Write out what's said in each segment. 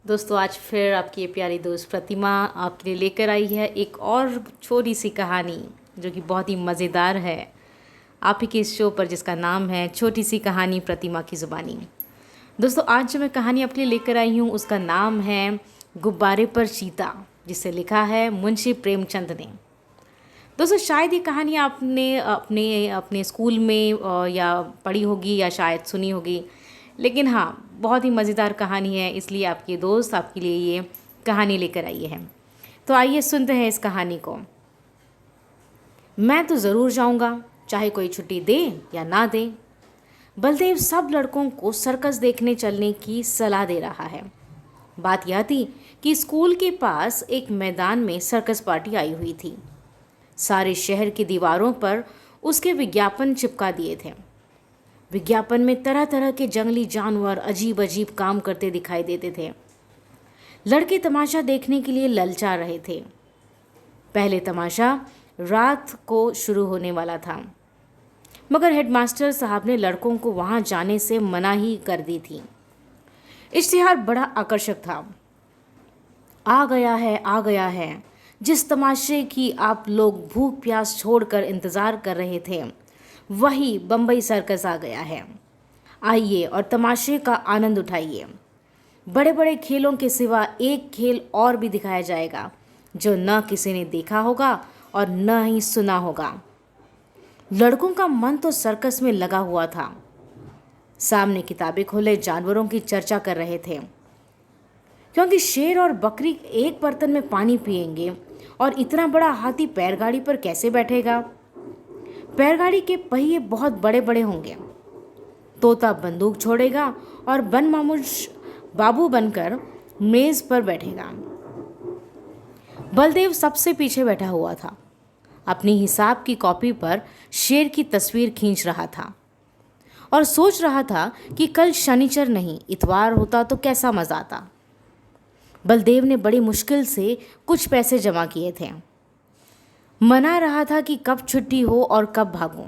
दोस्तों आज फिर आपकी ये प्यारी दोस्त प्रतिमा आपके लिए लेकर आई है एक और छोटी सी कहानी जो कि बहुत ही मज़ेदार है। आप ही के इस शो पर जिसका नाम है छोटी सी कहानी प्रतिमा की ज़ुबानी। दोस्तों आज जो मैं कहानी आपके लिए लेकर आई हूँ उसका नाम है गुब्बारे पर चीता, जिसे लिखा है मुंशी प्रेमचंद ने। दोस्तों शायद ये कहानी आपने अपने अपने स्कूल में या पढ़ी होगी या शायद सुनी होगी, लेकिन हाँ बहुत ही मज़ेदार कहानी है, इसलिए आपके दोस्त आपके लिए ये कहानी लेकर आई है। तो आइए सुनते हैं इस कहानी को। मैं तो ज़रूर जाऊंगा, चाहे कोई छुट्टी दे या ना दे। बलदेव सब लड़कों को सर्कस देखने चलने की सलाह दे रहा है। बात यह थी कि स्कूल के पास एक मैदान में सर्कस पार्टी आई हुई थी। सारे शहर की दीवारों पर उसके विज्ञापन चिपका दिए थे। विज्ञापन में तरह तरह के जंगली जानवर अजीब अजीब काम करते दिखाई देते थे। लड़के तमाशा देखने के लिए ललचा रहे थे। पहले तमाशा रात को शुरू होने वाला था, मगर हेडमास्टर साहब ने लड़कों को वहां जाने से मना ही कर दी थी। इश्तिहार बड़ा आकर्षक था। आ गया है, जिस तमाशे की आप लोग भूख प्यास छोड़कर इंतज़ार कर रहे थे वही बम्बई सर्कस आ गया है। आइए और तमाशे का आनंद उठाइए। बड़े बड़े खेलों के सिवा एक खेल और भी दिखाया जाएगा जो न किसी ने देखा होगा और न ही सुना होगा। लड़कों का मन तो सर्कस में लगा हुआ था। सामने किताबें खोले जानवरों की चर्चा कर रहे थे, क्योंकि शेर और बकरी एक बर्तन में पानी पिएंगे और इतना बड़ा हाथी बैलगाड़ी पर कैसे बैठेगा। बैलगाड़ी के पहिए बहुत बड़े बड़े होंगे। तोता बंदूक छोड़ेगा और बन मामूश बाबू बनकर मेज पर बैठेगा। बलदेव सबसे पीछे बैठा हुआ था। अपनी हिसाब की कॉपी पर शेर की तस्वीर खींच रहा था और सोच रहा था कि कल शनिचर नहीं इतवार होता तो कैसा मजा आता। बलदेव ने बड़ी मुश्किल से कुछ पैसे जमा किए थे। मना रहा था कि कब छुट्टी हो और कब भागूं।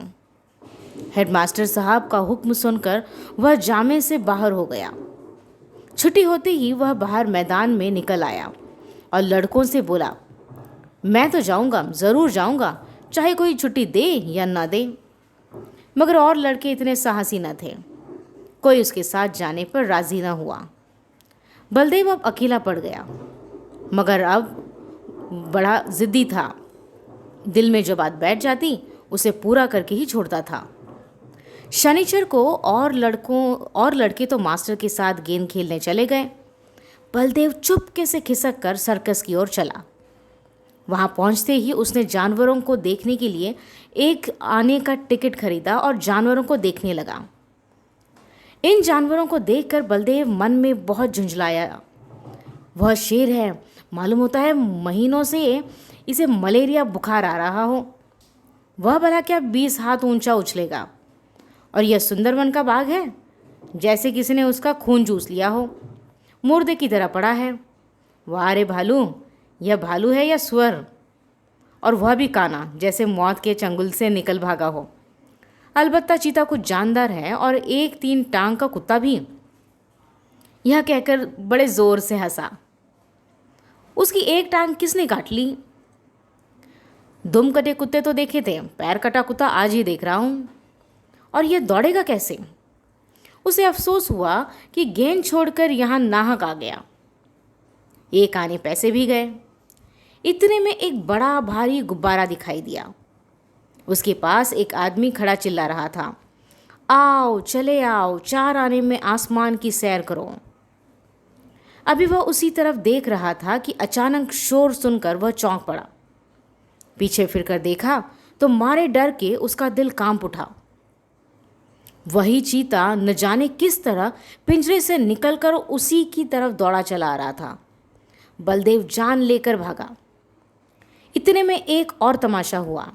हेडमास्टर साहब का हुक्म सुनकर वह जामे से बाहर हो गया। छुट्टी होते ही वह बाहर मैदान में निकल आया और लड़कों से बोला, मैं तो जाऊंगा, ज़रूर जाऊंगा, चाहे कोई छुट्टी दे या ना दे। मगर और लड़के इतने साहसी न थे। कोई उसके साथ जाने पर राज़ी न हुआ। बलदेव अब अकेला पड़ गया, मगर अब बड़ा ज़िद्दी था। दिल में जो बात बैठ जाती उसे पूरा करके ही छोड़ता था। शनिचर को और लड़के तो मास्टर के साथ गेंद खेलने चले गए। बलदेव चुपके से खिसक कर सर्कस की ओर चला। वहां पहुंचते ही उसने जानवरों को देखने के लिए एक आने का टिकट खरीदा और जानवरों को देखने लगा। इन जानवरों को देखकर बलदेव मन में बहुत झुंझलाया। वह शेर है, मालूम होता है महीनों से इसे मलेरिया बुखार आ रहा हो। वह भला क्या 20 हाथ ऊंचा उछलेगा। और यह सुंदरवन का बाग है, जैसे किसी ने उसका खून चूस लिया हो, मुर्दे की तरह पड़ा है। वाह रे भालू, यह भालू है या स्वर, और वह भी काना, जैसे मौत के चंगुल से निकल भागा हो। अलबत्ता चीता कुछ जानदार है और एक 3 टांग का कुत्ता भी। यह कहकर बड़े जोर से हंसा। उसकी एक टांग किसने काट ली? दुम कटे कुत्ते तो देखे थे, पैर कटा कुत्ता आज ही देख रहा हूं। और यह दौड़ेगा कैसे? उसे अफसोस हुआ कि गेंद छोड़कर यहां नाहक आ गया। एक आने पैसे भी गए। इतने में एक बड़ा भारी गुब्बारा दिखाई दिया। उसके पास एक आदमी खड़ा चिल्ला रहा था, आओ चले आओ, 4 आने में आसमान की सैर करो। अभी वह उसी तरफ देख रहा था कि अचानक शोर सुनकर वह चौंक पड़ा। पीछे फिरकर देखा तो मारे डर के उसका दिल कांप उठा। वही चीता न जाने किस तरह पिंजरे से निकलकर उसी की तरफ दौड़ा चला आ रहा था। बलदेव जान लेकर भागा। इतने में एक और तमाशा हुआ।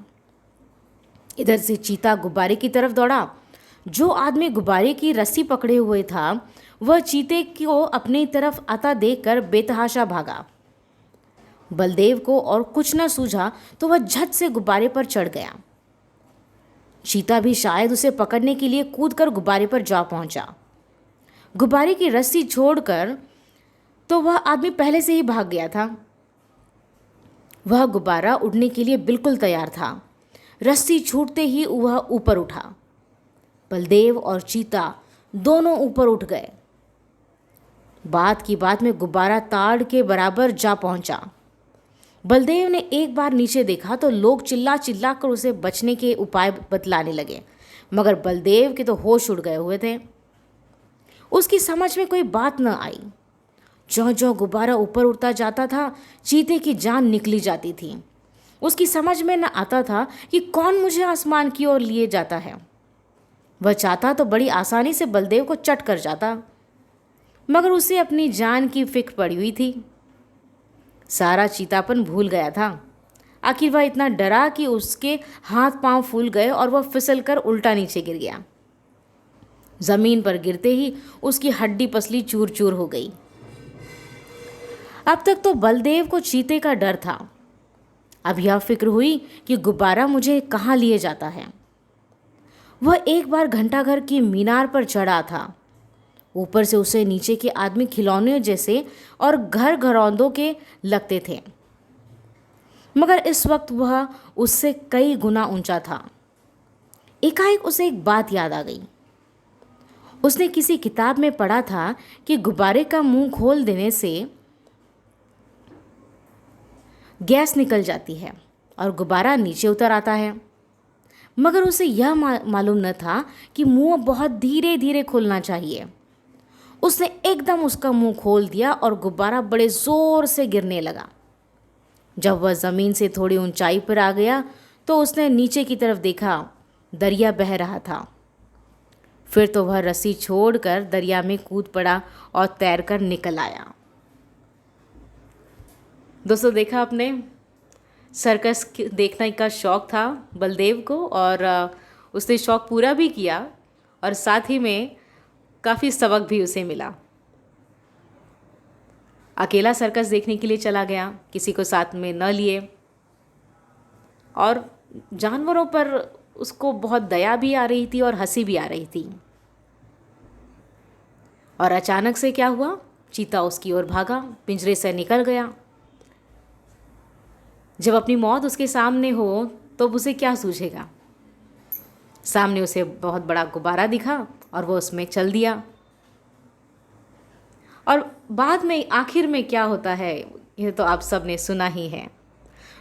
इधर से चीता गुब्बारे की तरफ दौड़ा। जो आदमी गुब्बारे की रस्सी पकड़े हुए था वह चीते को अपनी तरफ आता देखकर बेतहाशा भागा। बलदेव को और कुछ न सूझा तो वह झट से गुब्बारे पर चढ़ गया। चीता भी शायद उसे पकड़ने के लिए कूदकर गुब्बारे पर जा पहुंचा। गुब्बारे की रस्सी छोड़कर तो वह आदमी पहले से ही भाग गया था। वह गुब्बारा उड़ने के लिए बिल्कुल तैयार था। रस्सी छूटते ही वह ऊपर उठा। बलदेव और चीता दोनों ऊपर उठ गए। बात की बात में गुब्बारा ताड़ के बराबर जा पहुंचा। बलदेव ने एक बार नीचे देखा तो लोग चिल्ला चिल्ला कर उसे बचने के उपाय बतलाने लगे, मगर बलदेव के तो होश उड़ गए हुए थे। उसकी समझ में कोई बात न आई। ज्यों ज्यों गुब्बारा ऊपर उड़ता जाता था, चीते की जान निकली जाती थी। उसकी समझ में न आता था कि कौन मुझे आसमान की ओर लिए जाता है। वह चाहता तो बड़ी आसानी से बलदेव को चट कर जाता, मगर उसे अपनी जान की फिक्र पड़ी हुई थी। सारा चीतापन भूल गया था। आखिर वह इतना डरा कि उसके हाथ पांव फूल गए और वह फिसलकर उल्टा नीचे गिर गया। जमीन पर गिरते ही उसकी हड्डी पसली चूर चूर हो गई। अब तक तो बलदेव को चीते का डर था। अब यह फिक्र हुई कि गुब्बारा मुझे कहाँ लिए जाता है। वह एक बार घंटाघर की मीनार पर चढ़ा था। ऊपर से उसे नीचे के आदमी खिलौने जैसे और घर घरौंदों के लगते थे, मगर इस वक्त वह उससे कई गुना ऊंचा था। एकाएक उसे एक बात याद आ गई। उसने किसी किताब में पढ़ा था कि गुब्बारे का मुंह खोल देने से गैस निकल जाती है और गुब्बारा नीचे उतर आता है, मगर उसे यह मालूम न था कि मुंह बहुत धीरे धीरे खोलना चाहिए। उसने एकदम उसका मुंह खोल दिया और गुब्बारा बड़े जोर से गिरने लगा। जब वह ज़मीन से थोड़ी ऊंचाई पर आ गया तो उसने नीचे की तरफ देखा। दरिया बह रहा था। फिर तो वह रस्सी छोड़कर दरिया में कूद पड़ा और तैरकर निकल आया। दोस्तों, देखा आपने, सर्कस देखने का शौक़ था बलदेव को और उसने शौक़ पूरा भी किया और साथ ही में काफ़ी सबक भी उसे मिला। अकेला सर्कस देखने के लिए चला गया, किसी को साथ में न लिए, और जानवरों पर उसको बहुत दया भी आ रही थी और हंसी भी आ रही थी। और अचानक से क्या हुआ, चीता उसकी ओर भागा, पिंजरे से निकल गया। जब अपनी मौत उसके सामने हो तो उसे क्या सूझेगा। सामने उसे बहुत बड़ा गुब्बारा दिखा और वो उसमें चल दिया। और बाद में आखिर में क्या होता है यह तो आप सब ने सुना ही है।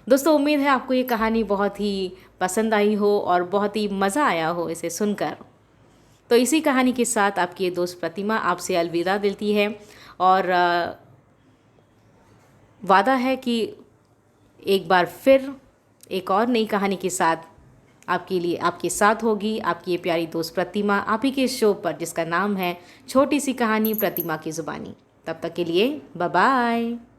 दोस्तों, उम्मीद है आपको ये कहानी बहुत ही पसंद आई हो और बहुत ही मज़ा आया हो इसे सुनकर। तो इसी कहानी के साथ आपकी ये दोस्त प्रतिमा आपसे अलविदा देती है और वादा है कि एक बार फिर एक और नई कहानी के साथ आपके साथ होगी आपकी ये प्यारी दोस्त प्रतिमा, आप ही के शो पर जिसका नाम है छोटी सी कहानी प्रतिमा की ज़ुबानी। तब तक के लिए बाय बाय।